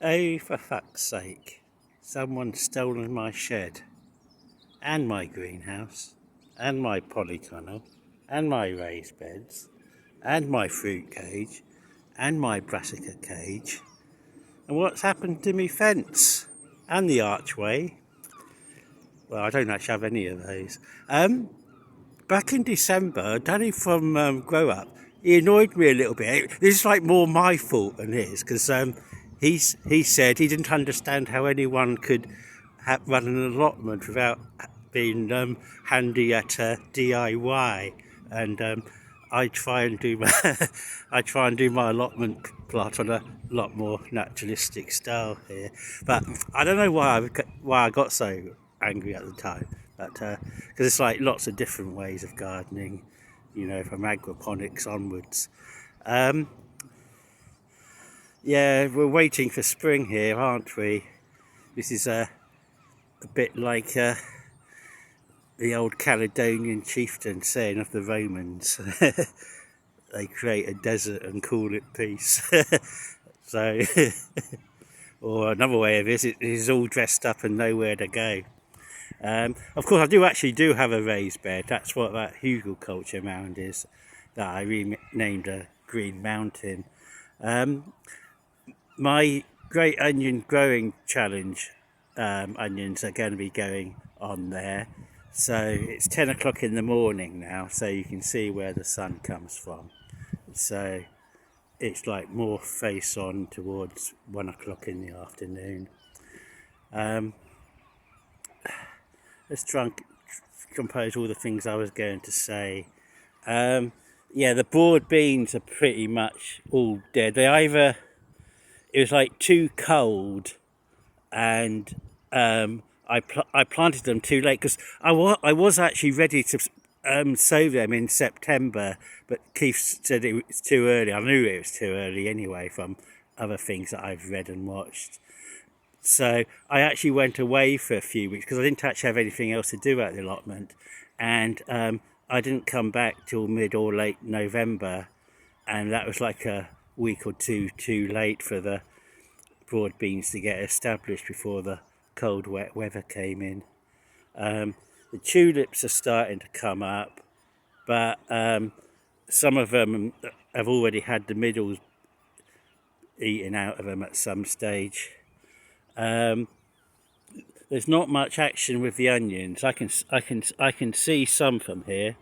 Oh, for fuck's sake. Someone's stolen my shed, and my greenhouse, and my polytunnel, and my raised beds, and my fruit cage, and my brassica cage. And what's happened to me fence? And the archway? Well, I don't actually have any of those. Back in December, Danny from Grow Up, he annoyed me a little bit. This is like more my fault than his, because he said he didn't understand how anyone could run an allotment without being handy at DIY. And I try and do my I try and do my allotment plot on a lot more naturalistic style here. But I don't know why I got so angry at the time. But because it's like lots of different ways of gardening, from aquaponics onwards. Yeah, we're waiting for spring here, aren't we? This is a bit like the old Caledonian chieftain saying of the Romans. They create a desert and call it peace. So, or another way of it is all dressed up and nowhere to go. Of course, I do have a raised bed. That's what that Hugelkultur mound is, that I renamed a Green Mountain. My Great Onion Growing Challenge onions are going to be going on there. So it's 10 o'clock in the morning now, so you can see where the sun comes from. So it's like more face on towards 1 o'clock in the afternoon. Let's try and compose all the things I was going to say. Yeah, the broad beans are pretty much all dead. It was like too cold, and I planted them too late, because I was actually ready to sow them in September, but Keith said it was too early. I knew it was too early anyway from other things that I've read and watched. So I actually went away for a few weeks because I didn't actually have anything else to do at the allotment, and I didn't come back till mid or late November, and that was like a week or two too late for the broad beans to get established before the cold wet weather came in. The tulips are starting to come up, but some of them have already had the middles eaten out of them at some stage. There's not much action with the onions. I can see some from here.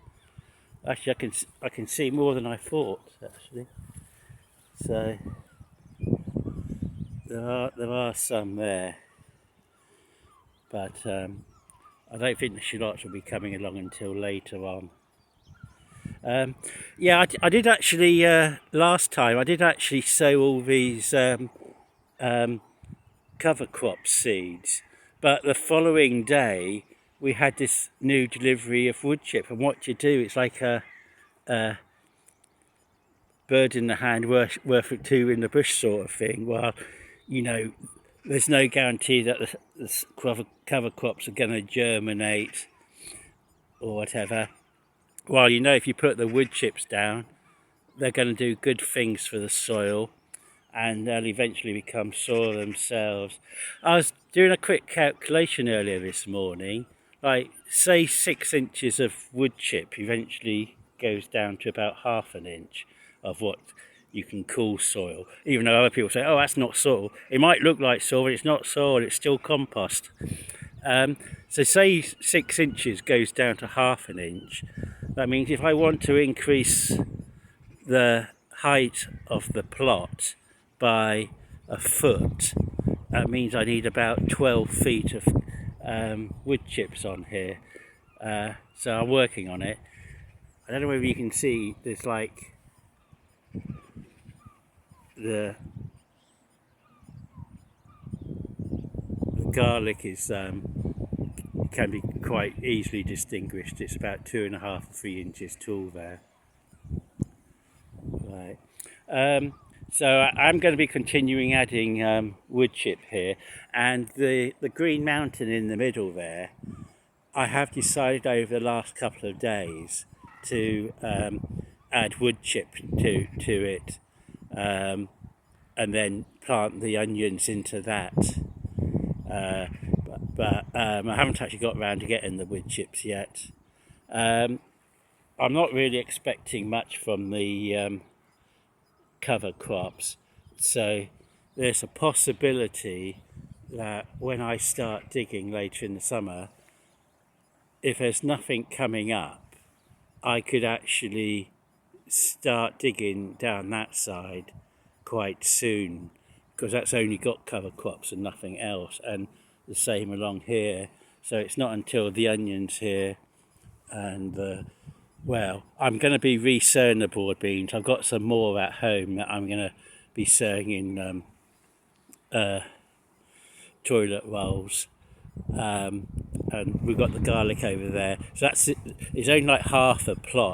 Actually, I can see more than I thought. Actually, so there are some there, but I don't think the shallots will be coming along until later on. Yeah, I did actually last time. I did actually sow all these cover crop seeds, but the following day we had this new delivery of wood chip, and what you do, it's like a bird in the hand worth two in the bush sort of thing. Well, there's no guarantee that the cover crops are going to germinate or whatever. Well, if you put the wood chips down, they're going to do good things for the soil, and they'll eventually become soil themselves. I was doing a quick calculation earlier this morning, like say 6 inches of wood chip eventually goes down to about half an inch of what you can call soil, even though other people say, oh, that's not soil. It might look like soil, but it's not soil, it's still compost. So say 6 inches goes down to half an inch. That means if I want to increase the height of the plot by a foot, that means I need about 12 feet of wood chips on here. So I'm working on it. I don't know whether you can see, there's like the garlic is can be quite easily distinguished. It's about 2.5-3 inches tall there. Right. So I'm going to be continuing adding wood chip here, and the Green Mountain in the middle there, I have decided over the last couple of days to add wood chip to it. and then plant the onions into that. But I haven't actually got around to getting the wood chips yet. I'm not really expecting much from the cover crops, so there's a possibility that when I start digging later in the summer, if there's nothing coming up, I could actually start digging down that side quite soon, because that's only got cover crops and nothing else, and the same along here. So it's not until the onions here and I'm going to be re-sowing the broad beans. I've got some more at home that I'm going to be sowing in toilet rolls, and we've got the garlic over there. So it's only like half a plot,